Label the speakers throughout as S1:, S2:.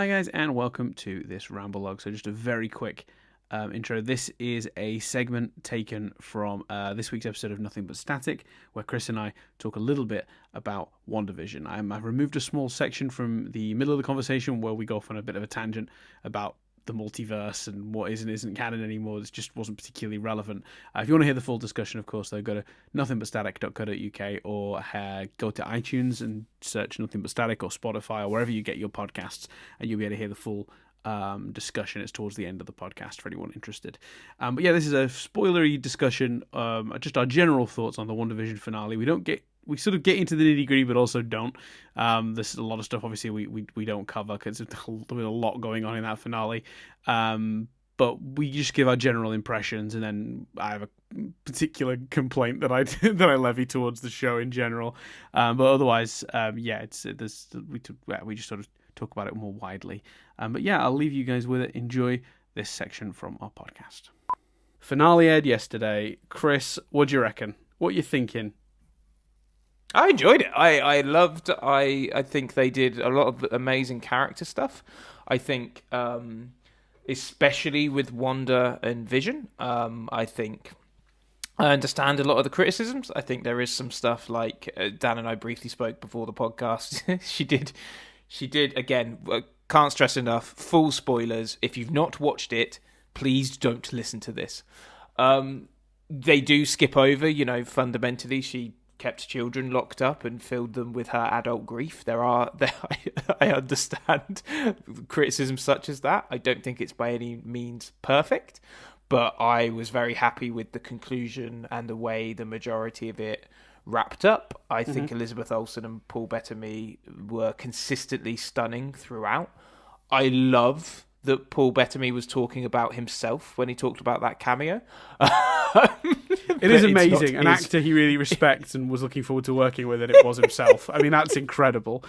S1: Hi guys, and welcome to this Ramblogue. So just a very quick intro. This is a segment taken from this week's episode of Nothing But Static, where Chris and I talk a little bit about Wandavision. I've removed a small section from the middle of the conversation where we go off on a bit of a tangent about the multiverse and what is and isn't canon anymore. This just wasn't particularly relevant. If you want to hear the full discussion, of course, though, go to nothingbutstatic.co.uk or go to iTunes and search Nothing But Static or Spotify or wherever you get your podcasts, and you'll be able to hear the full discussion. It's towards the end of the podcast for anyone interested. But yeah, this is a spoilery discussion, just our general thoughts on the WandaVision finale. We sort of get into the nitty-gritty, but also don't. There's a lot of stuff, obviously, we don't cover because there's a lot going on in that finale. But we just give our general impressions, and then I have a particular complaint that I that I levy towards the show in general. But otherwise, we just sort of talk about it more widely. But yeah, I'll leave you guys with it. Enjoy this section from our podcast. Finale aired yesterday. Chris, what do you reckon? What are you thinking?
S2: I enjoyed it. I loved. I think they did a lot of amazing character stuff. I think, especially with Wanda and Vision, I think I understand a lot of the criticisms. I think there is some stuff like Dan and I briefly spoke before the podcast. She did again. Can't stress enough. Full spoilers. If you've not watched it, please don't listen to this. They do skip over. Fundamentally, she kept children locked up and filled them with her adult grief. I understand criticism such as that. I don't think it's by any means perfect, but I was very happy with the conclusion and the way the majority of it wrapped up. I think Elizabeth Olsen and Paul Bettany were consistently stunning throughout. I love that Paul Bettany was talking about himself when he talked about that cameo.
S1: It is amazing. An actor he really respects and was looking forward to working with, and it was himself. I mean, that's incredible.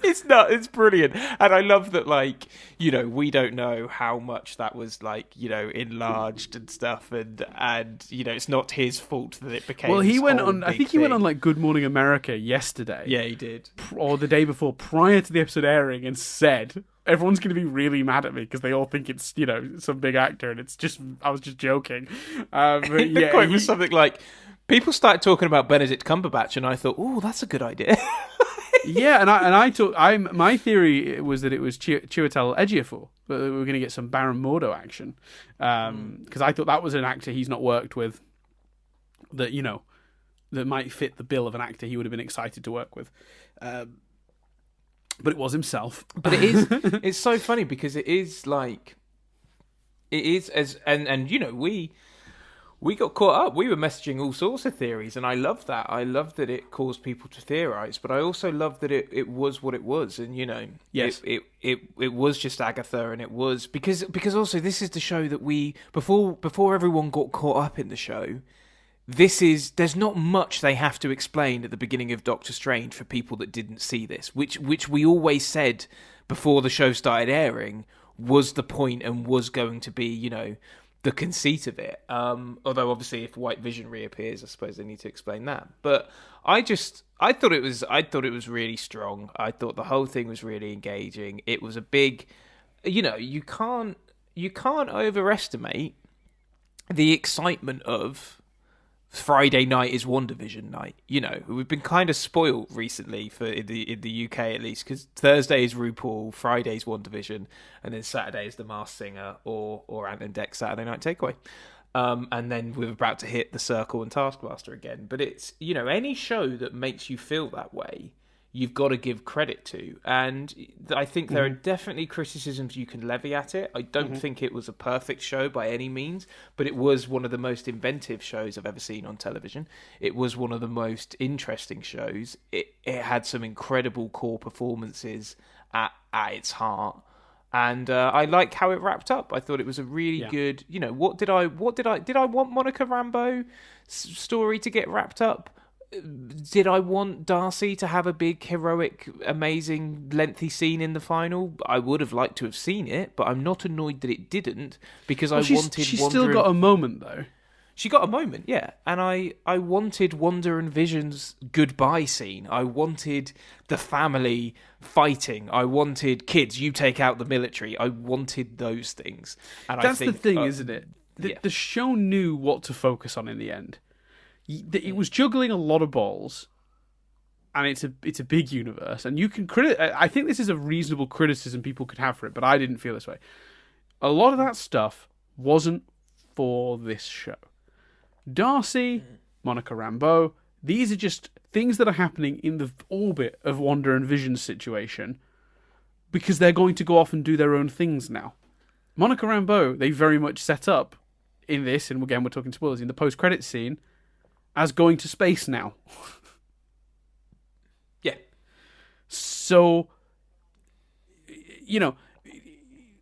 S2: It's brilliant. And I love that, we don't know how much that was, enlarged and stuff. And it's not his fault that it became. Well,
S1: he went on, I think he went on, Good Morning America yesterday.
S2: Yeah, he did.
S1: Or the day before, prior to the episode airing, and said, everyone's going to be really mad at me because they all think it's, some big actor, and I was just joking.
S2: The quote was something like, people started talking about Benedict Cumberbatch, and I thought, oh, that's a good idea.
S1: Yeah, my theory was that it was Chiwetel Ejiofor, that we were going to get some Baron Mordo action, because I thought that was an actor he's not worked with, that that might fit the bill of an actor he would have been excited to work with. But it was himself.
S2: But it's so funny because we got caught up. We were messaging all sorts of theories, and I love that. I love that it caused people to theorize, but I also love that it was what it was, and
S1: yes,
S2: it was just Agatha, and it was because also this is the show that we before everyone got caught up in the show. There's not much they have to explain at the beginning of Doctor Strange for people that didn't see this, which we always said before the show started airing was the point and was going to be, the conceit of it. Although obviously if White Vision reappears, I suppose they need to explain that. But I thought it was really strong. I thought the whole thing was really engaging. It was a big, you can't overestimate the excitement of Friday night is WandaVision night. We've been kind of spoiled recently in the UK at least, because Thursday is RuPaul, Friday's WandaVision, and then Saturday is The Masked Singer or Ant and Dec's Saturday Night Takeaway. And then we're about to hit The Circle and Taskmaster again. But it's, any show that makes you feel that way, you've got to give credit to. And I think there are definitely criticisms you can levy at it. I don't think it was a perfect show by any means, but it was one of the most inventive shows I've ever seen on television. It was one of the most interesting shows. It had some incredible core performances at its heart. And I like how it wrapped up. I thought it was a really good, did I want Monica Rambeau's story to get wrapped up? Did I want Darcy to have a big, heroic, amazing, lengthy scene in the final? I would have liked to have seen it, but I'm not annoyed that it didn't, because I wanted...
S1: She's still got a moment, though.
S2: She got a moment, yeah. And I wanted Wanda and Vision's goodbye scene. I wanted the family fighting. I wanted kids, you take out the military. I wanted those things. And
S1: That's
S2: I think,
S1: the thing, isn't it? The show knew what to focus on in the end. It was juggling a lot of balls, and it's a big universe. And you can I think this is a reasonable criticism people could have for it, but I didn't feel this way. A lot of that stuff wasn't for this show. Darcy, Monica Rambeau, these are just things that are happening in the orbit of Wanda and Vision's situation because they're going to go off and do their own things now. Monica Rambeau, they very much set up in this, and again, we're talking spoilers, in the post-credits scene, as going to space now.
S2: Yeah.
S1: So, you know,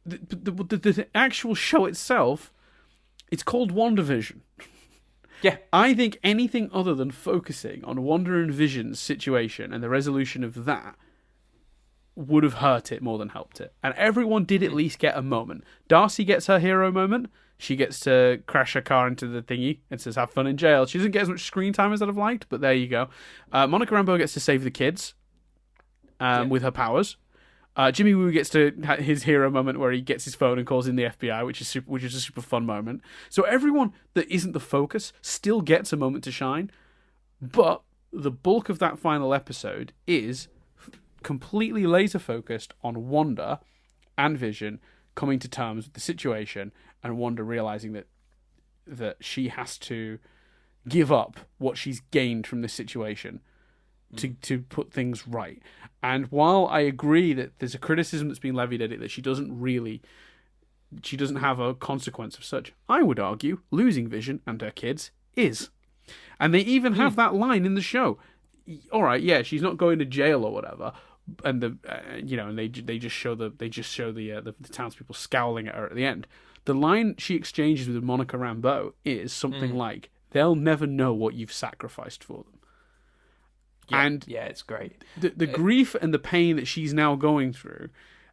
S1: the actual show itself, it's called Wandavision.
S2: Yeah.
S1: I think anything other than focusing on Wanda and Vision's situation and the resolution of that would have hurt it more than helped it. And everyone did at least get a moment. Darcy gets her hero moment. She gets to crash her car into the thingy and says, have fun in jail. She doesn't get as much screen time as I'd have liked, but there you go. Monica Rambeau gets to save the kids with her powers. Jimmy Woo gets to his hero moment where he gets his phone and calls in the FBI, which is a super fun moment. So everyone that isn't the focus still gets a moment to shine, but the bulk of that final episode is completely laser focused on Wanda and Vision coming to terms with the situation, and Wanda realizing that she has to give up what she's gained from this situation to put things right. And while I agree that there's a criticism that's been levied at it that she doesn't have a consequence of such, I would argue losing Vision and her kids is. And they even have that line in the show. All right, yeah, she's not going to jail or whatever, and and they just show the townspeople scowling at her at the end. The line she exchanges with Monica Rambeau is something like, "They'll never know what you've sacrificed for them."
S2: Yeah,
S1: and
S2: it's great.
S1: The grief and the pain that she's now going through,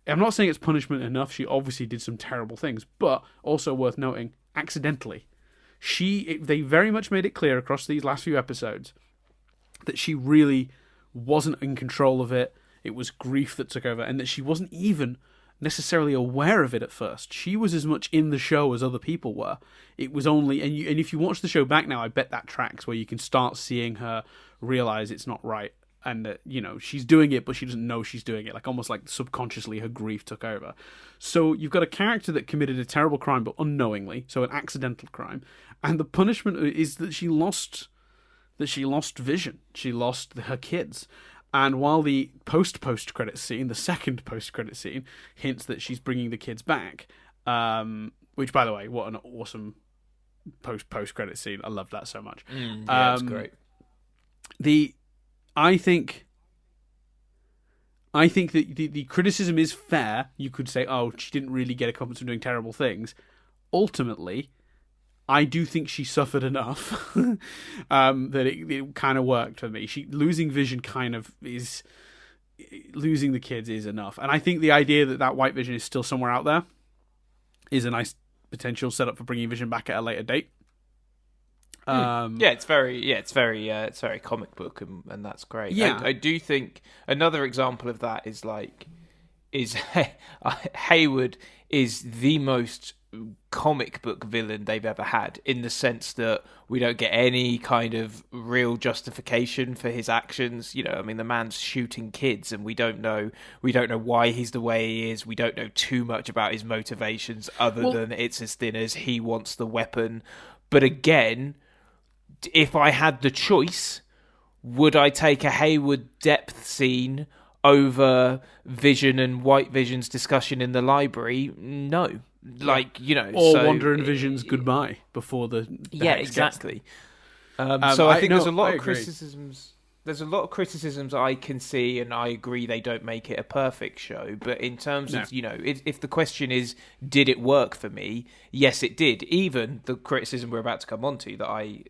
S1: I'm not saying it's punishment enough. She obviously did some terrible things, but also worth noting, accidentally. They very much made it clear across these last few episodes that she really wasn't in control of it. It was grief that took over, and that she wasn't even necessarily aware of it at first. She was as much in the show as other people were. It was only, and if you watch the show back now, I bet that tracks, where you can start seeing her realize it's not right, and that, she's doing it, but she doesn't know she's doing it. Like, almost like subconsciously her grief took over. So you've got a character that committed a terrible crime, but unknowingly, so an accidental crime, and the punishment is that she lost Vision. She lost her kids. And while the post-credit scene, the second post-credit scene, hints that she's bringing the kids back, which, by the way, what an awesome post-credit scene. I love that so much.
S2: It's great.
S1: I think that the criticism is fair. You could say, oh, she didn't really get a competence from doing terrible things. Ultimately, I do think she suffered enough that it kind of worked for me. Losing Vision kind of is... Losing the kids is enough. And I think the idea that White Vision is still somewhere out there is a nice potential setup for bringing Vision back at a later date.
S2: It's very comic book, and that's great.
S1: Yeah.
S2: I do think another example of that is Hayward is the most comic book villain they've ever had, in the sense that we don't get any kind of real justification for his actions. The man's shooting kids, and we don't know why he's the way he is. We don't know too much about his motivations other than it's as thin as he wants the weapon. But again, if I had the choice, would I take a Hayward depth scene over Vision and White Vision's discussion in the library? No.
S1: Wanda and Vision's goodbye before the
S2: exactly. So I think there's a lot of
S1: agree.
S2: criticisms. There's a lot of criticisms I can see, and I agree they don't make it a perfect show. But in terms of, if the question is, did it work for me? Yes, it did. Even the criticism we're about to come on to, that I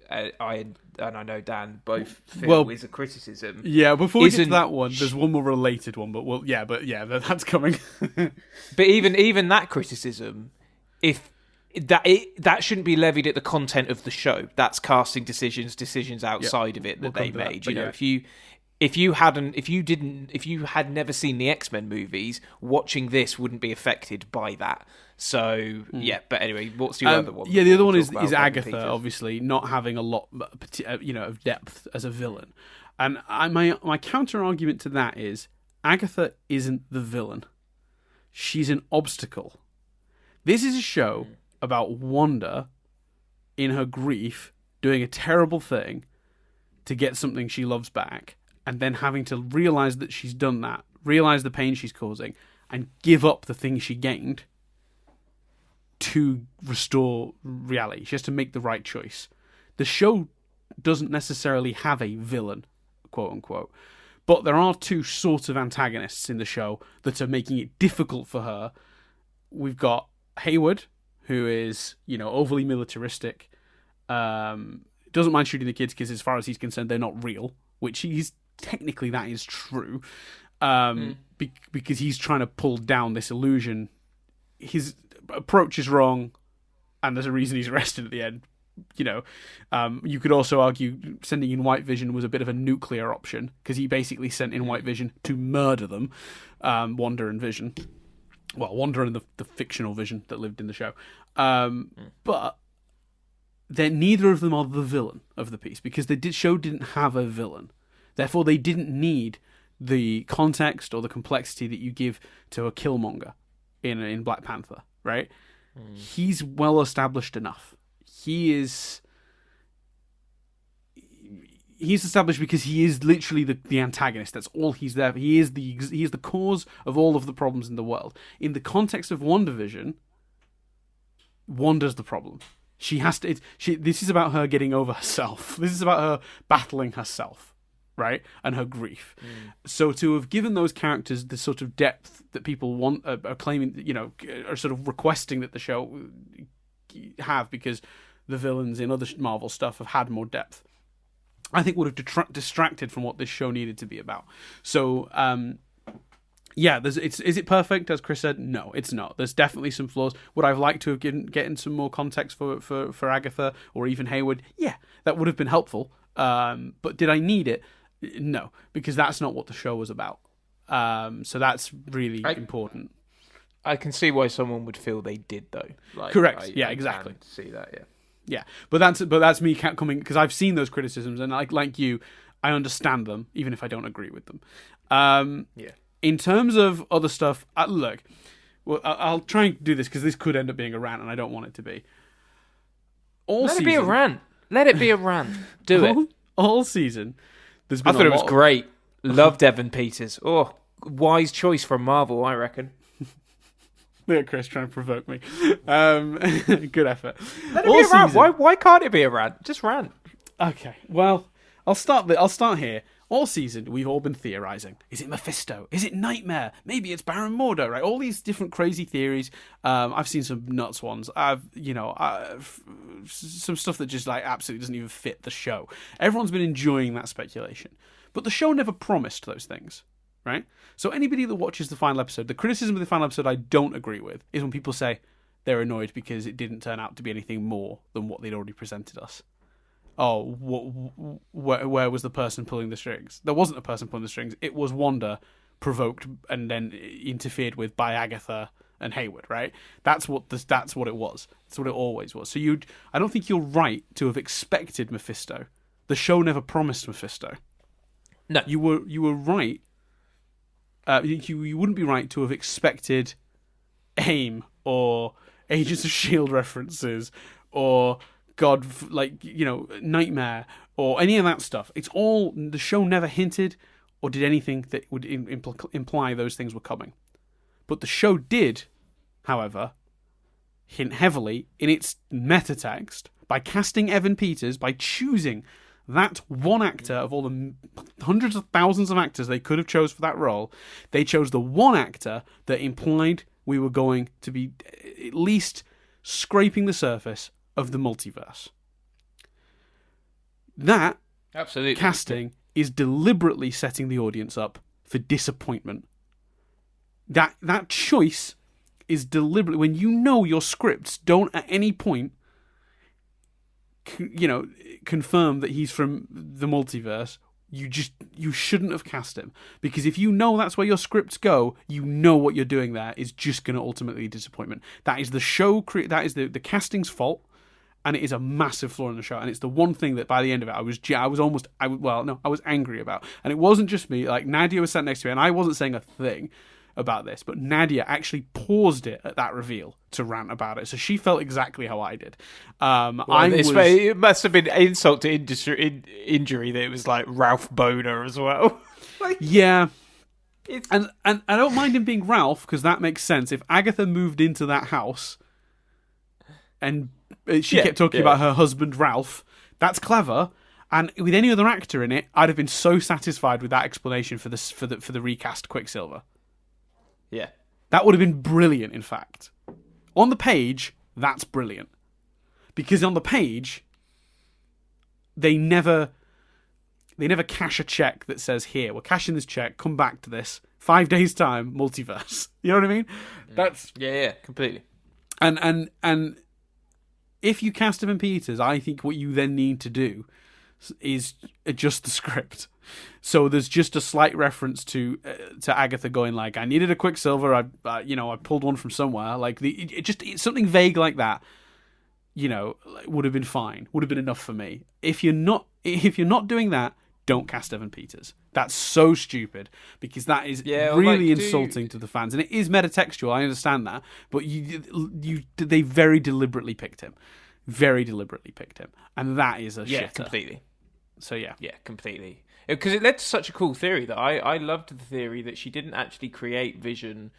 S2: and I know Dan both feel is a criticism.
S1: Yeah, before we get to that one, there's one more related one, but that's coming.
S2: But even that criticism, if that shouldn't be levied at the content of the show. That's casting decisions outside of it that they made. You know, if you had never seen the X-Men movies, watching this wouldn't be affected by that. So but anyway, what's your other one?
S1: Yeah, the other one is Agatha, obviously not having a lot, of depth as a villain. And my counter argument to that is Agatha isn't the villain; she's an obstacle. This is a show about Wanda in her grief doing a terrible thing to get something she loves back, and then having to realize that she's done that, realize the pain she's causing, and give up the thing she gained to restore reality. She has to make the right choice. The show doesn't necessarily have a villain, quote unquote, but there are two sorts of antagonists in the show that are making it difficult for her. We've got Hayward, who is, overly militaristic, doesn't mind shooting the kids because as far as he's concerned, they're not real, which technically that is true, because he's trying to pull down this illusion. His approach is wrong, and there's a reason he's arrested at the end. You could also argue sending in White Vision was a bit of a nuclear option, because he basically sent in White Vision to murder them, Wanda and Vision. Well, Wanda and the fictional Vision that lived in the show. But neither of them are the villain of the piece, because the show didn't have a villain. Therefore, they didn't need the context or the complexity that you give to a Killmonger in Black Panther, right? He's well established enough. He's established because he is literally the antagonist. That's all he's there. He is the cause of all of the problems in the world. In the context of WandaVision, Wanda's the problem. She has to. This is about her getting over herself. This is about her battling herself, right, and her grief. So to have given those characters the sort of depth that people want, are claiming, are sort of requesting that the show have, because the villains in other Marvel stuff have had more depth, I think would have distracted from what this show needed to be about. So, is it perfect, as Chris said? No, it's not. There's definitely some flaws. Would I have liked to have gotten some more context for Agatha or even Hayward? Yeah, that would have been helpful. But did I need it? No, because that's not what the show was about. So that's really important.
S2: I can see why someone would feel they did, though.
S1: Correct. Exactly.
S2: See that, yeah.
S1: Yeah, but that's me coming, because I've seen those criticisms, and like you, I understand them, even if I don't agree with them. In terms of other stuff, look, well, I'll try and do this, because this could end up being a rant, and I don't want it to be.
S2: Let it be a rant. Let it be a rant. Do it.
S1: All season, there's been.
S2: I thought it was great. Loved Evan Peters. Oh, wise choice from Marvel, I reckon.
S1: Look at Chris trying to provoke me. Good effort.
S2: Let it be a rant. Why can't it be a rant? Just rant.
S1: Okay. Well, I'll start here. All season, we've all been theorizing. Is it Mephisto? Is it Nightmare? Maybe it's Baron Mordo, right? All these different crazy theories. I've seen some nuts ones. Some stuff that just absolutely doesn't even fit the show. Everyone's been enjoying that speculation, but the show never promised those things. Right? So anybody that watches the final episode, the criticism of the final episode I don't agree with is when people say they're annoyed because it didn't turn out to be anything more than what they'd already presented us. Oh, where was the person pulling the strings? There wasn't a person pulling the strings. It was Wanda, provoked and then interfered with by Agatha and Hayward, right? That's what it was. That's what it always was. So I don't think you're right to have expected Mephisto. The show never promised Mephisto.
S2: No.
S1: You were right. You wouldn't be right to have expected AIM or Agents of S.H.I.E.L.D. references or Nightmare or any of that stuff. It's all, the show never hinted or did anything that would imply those things were coming. But the show did, however, hint heavily in its meta text by casting Evan Peters, by choosing that one actor of all the hundreds of thousands of actors they could have chose for that role. They chose the one actor that implied we were going to be at least scraping the surface of the multiverse. That
S2: absolutely
S1: casting is deliberately setting the audience up for disappointment. That choice is deliberately, when you know your scripts don't at any point, confirm that he's from the multiverse, you shouldn't have cast him, because if you know that's where your scripts go, you know what you're doing there is just going to ultimately be disappointment. That is the show, that is the casting's fault, and it is a massive flaw in the show, and it's the one thing that by the end of it I was angry about. And it wasn't just me. Like, Nadia was sat next to me, and I wasn't saying a thing about this, but Nadia actually paused it at that reveal to rant about it, so she felt exactly how I did.
S2: It must have been insult to injury that it was like Ralph Boner as well.
S1: Yeah, and I don't mind him being Ralph, because that makes sense. If Agatha moved into that house and she kept talking about her husband Ralph, that's clever. And with any other actor in it, I'd have been so satisfied with that explanation for the recast Quicksilver.
S2: Yeah.
S1: That would have been brilliant, in fact. On the page, that's brilliant. Because on the page, they never cash a check that says, here, we're cashing this check, come back to this, 5 days' time, multiverse. You know what I mean? That's...
S2: Yeah, completely.
S1: And if you cast Evan Peters, I think what you then need to do is adjust the script. So there's just a slight reference to Agatha going like, I needed a Quicksilver, I pulled one from somewhere. Like, it's something vague like that, would have been fine, would have been enough for me. If you're not doing that, don't cast Evan Peters. That's so stupid, because that is really insulting to the fans, and it is metatextual. I understand that, but they very deliberately picked him, and that is a shitter.
S2: Completely.
S1: So yeah,
S2: completely. Because it led to such a cool theory that I loved the theory that she didn't actually create Vision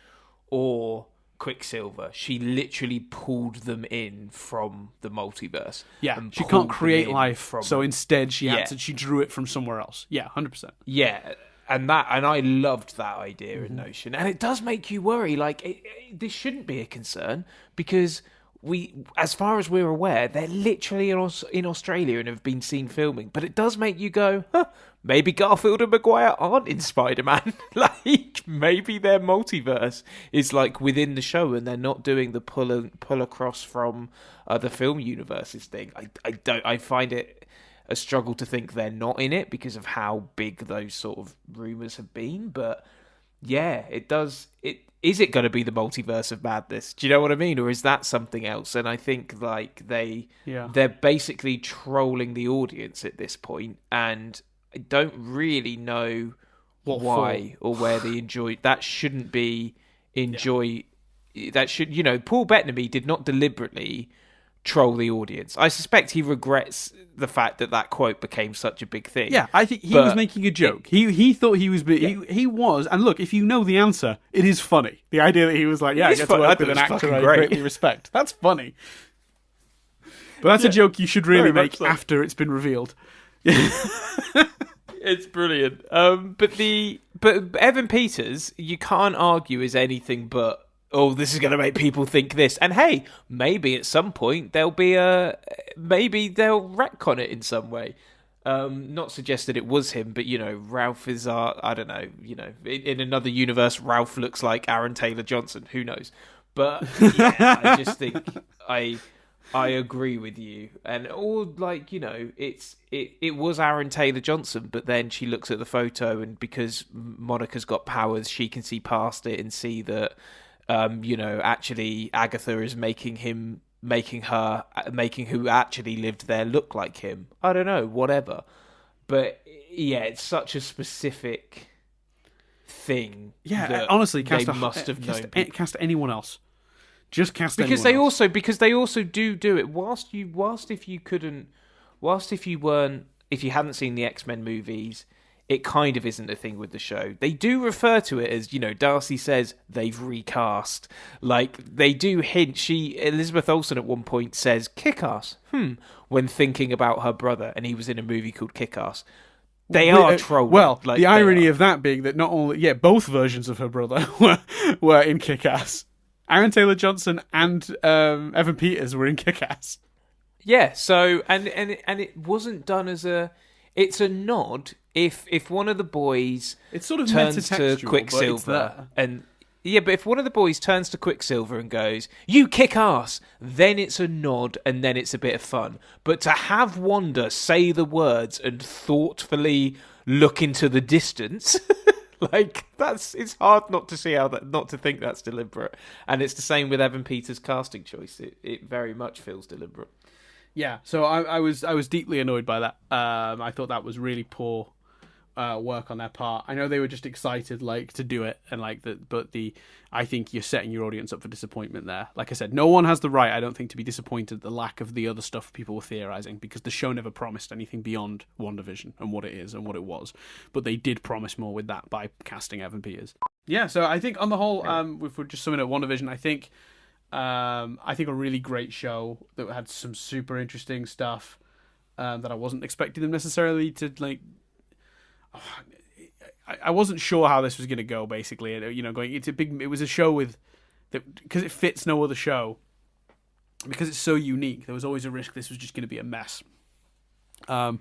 S2: or Quicksilver. She literally pulled them in from the multiverse.
S1: Yeah, she can't create life, so instead she drew it from somewhere else. Yeah, 100%.
S2: Yeah, and I loved that idea and notion, and it does make you worry. Like, this shouldn't be a concern, because as far as we're aware, they're literally in Australia and have been seen filming. But it does make you go, maybe Garfield and Maguire aren't in Spider-Man. Like, maybe their multiverse is like within the show, and they're not doing the pull across from other film universes thing. I find it a struggle to think they're not in it because of how big those sort of rumors have been. But yeah, it does. Is it going to be the multiverse of madness? Do you know what I mean? Or is that something else? And I think like they're basically trolling the audience at this point, and I don't really know why or where they enjoy. That shouldn't be enjoy. Yeah. That should, Paul Bettany did not deliberately troll the audience. I suspect he regrets the fact that quote became such a big thing.
S1: Yeah, I think he was making a joke. He thought he was... He was. And look, if you know the answer, it is funny. The idea that he was like, I get to work with an actor I greatly respect. That's funny. But that's a joke you should really make after it's been revealed.
S2: It's brilliant. But Evan Peters, you can't argue is anything but, this is going to make people think this. And hey, maybe at some point maybe they'll retcon it in some way. Not suggest that it was him, but Ralph is I don't know, in another universe, Ralph looks like Aaron Taylor Johnson. Who knows? But I just think I agree with you. And it was Aaron Taylor Johnson, but then she looks at the photo, and because Monica's got powers, she can see past it and see that. Actually Agatha is making who actually lived there look like him. I don't know, whatever. But yeah, it's such a specific thing.
S1: Yeah, honestly,
S2: cast
S1: cast anyone else. Just cast
S2: because
S1: anyone else.
S2: Because they also do it if you hadn't seen the X-Men movies. It kind of isn't a thing with the show. They do refer to it as, Darcy says they've recast. Like, they do hint. Elizabeth Olsen at one point says, Kick-Ass, when thinking about her brother, and he was in a movie called Kick-Ass. They are trolling.
S1: Well, the irony of that being that not only, both versions of her brother were in Kick-Ass. Aaron Taylor Johnson and Evan Peters were in Kick-Ass.
S2: Yeah, so, and it wasn't done as it's a nod. If one of the boys
S1: it's sort of
S2: turns to Quicksilver, and Yeah, but if one of the boys turns to Quicksilver and goes, "You kick ass," then it's a nod and then it's a bit of fun. But to have Wanda say the words and thoughtfully look into the distance, like it's hard not to see not to think that's deliberate. And it's the same with Evan Peters' casting choice. It very much feels deliberate.
S1: Yeah, so I was deeply annoyed by that. I thought that was really poor work on their part. I know they were just excited to do it and I think you're setting your audience up for disappointment there. Like I said, no one has the right, I don't think, to be disappointed at the lack of the other stuff people were theorizing, because the show never promised anything beyond WandaVision and what it is and what it was. But they did promise more with that by casting Evan Peters. Yeah, so I think on the whole, if we're just summing up WandaVision, I think a really great show that had some super interesting stuff that I wasn't expecting them necessarily to I wasn't sure how this was going to go. Basically, it was a show with that because it fits no other show, because it's so unique. There was always a risk this was just going to be a mess. I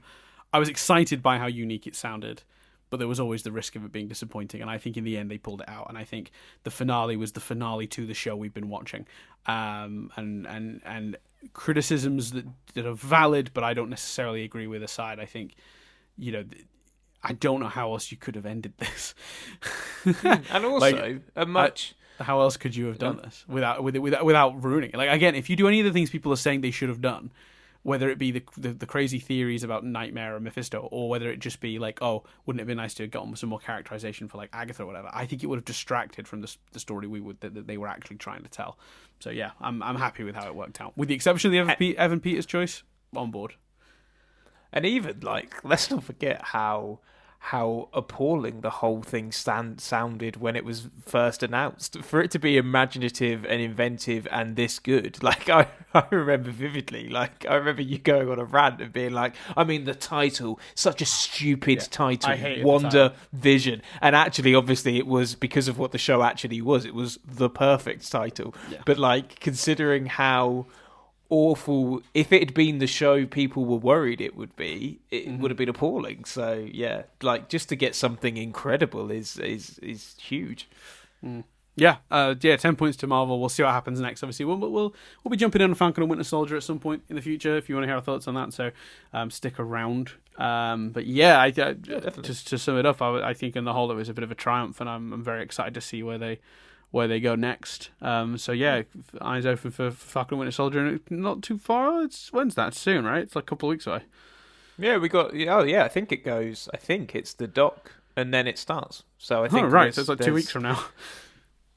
S1: was excited by how unique it sounded, but there was always the risk of it being disappointing. And I think in the end they pulled it out. And I think the finale was the finale to the show we've been watching. And criticisms that are valid, but I don't necessarily agree with aside. I think, I don't know how else you could have ended this.
S2: And also,
S1: how else could you have done this without ruining it? Like, again, if you do any of the things people are saying they should have done, whether it be the crazy theories about Nightmare or Mephisto, or whether it just be like, oh, wouldn't it have been nice to have gotten some more characterization for Agatha or whatever? I think it would have distracted from the story that they were actually trying to tell. So yeah, I'm happy with how it worked out, with the exception of the Evan Peters choice. On board.
S2: And even let's not forget how appalling the whole thing sounded when it was first announced. For it to be imaginative and inventive and this good, I remember vividly. I remember you going on a rant and being like, I mean, the title, such a stupid title, WandaVision. And actually, obviously, it was because of what the show actually was. It was the perfect title. Yeah. But considering how awful, if it had been the show people were worried it would be, would have been appalling. So yeah, just to get something incredible is huge.
S1: Yeah, 10 points to Marvel. We'll see what happens next. Obviously, we'll be jumping in on Falcon and Winter Soldier at some point in the future if you want to hear our thoughts on that. So stick around. But yeah, just to sum it up, I think in the whole it was a bit of a triumph, and I'm very excited to see where they go next. So yeah, eyes open for Falcon and Winter Soldier, and not too far. When's that? Soon, right? It's a couple of weeks away.
S2: Yeah, we got. Oh yeah, I think it's the doc, and then it starts. So I think
S1: right. So it's 2 weeks from now.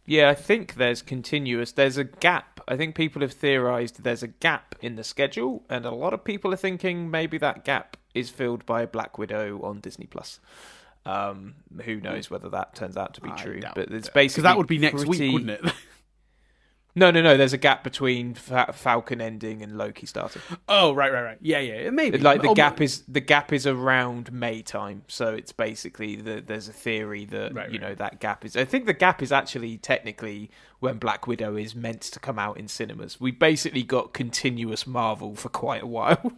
S2: Yeah, I think there's a gap. I think people have theorized there's a gap in the schedule, and a lot of people are thinking maybe that gap is filled by Black Widow on Disney Plus. Who knows whether that turns out to be true? But it's basically
S1: because that would be next week, wouldn't it?
S2: No. There's a gap between Falcon ending and Loki starting.
S1: Oh, right. Yeah. Maybe
S2: the gap is around May time. So it's basically there's a theory that that gap is. I think the gap is actually technically when Black Widow is meant to come out in cinemas. We basically got continuous Marvel for quite a while,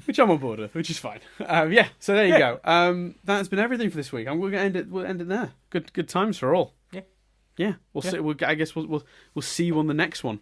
S1: which I'm on board with, which is fine. Yeah. So there you go. That's been everything for this week. We're gonna end it. We'll end it there. Good times for all.
S2: Yeah.
S1: Yeah, we'll see. I guess we'll see you on the next one.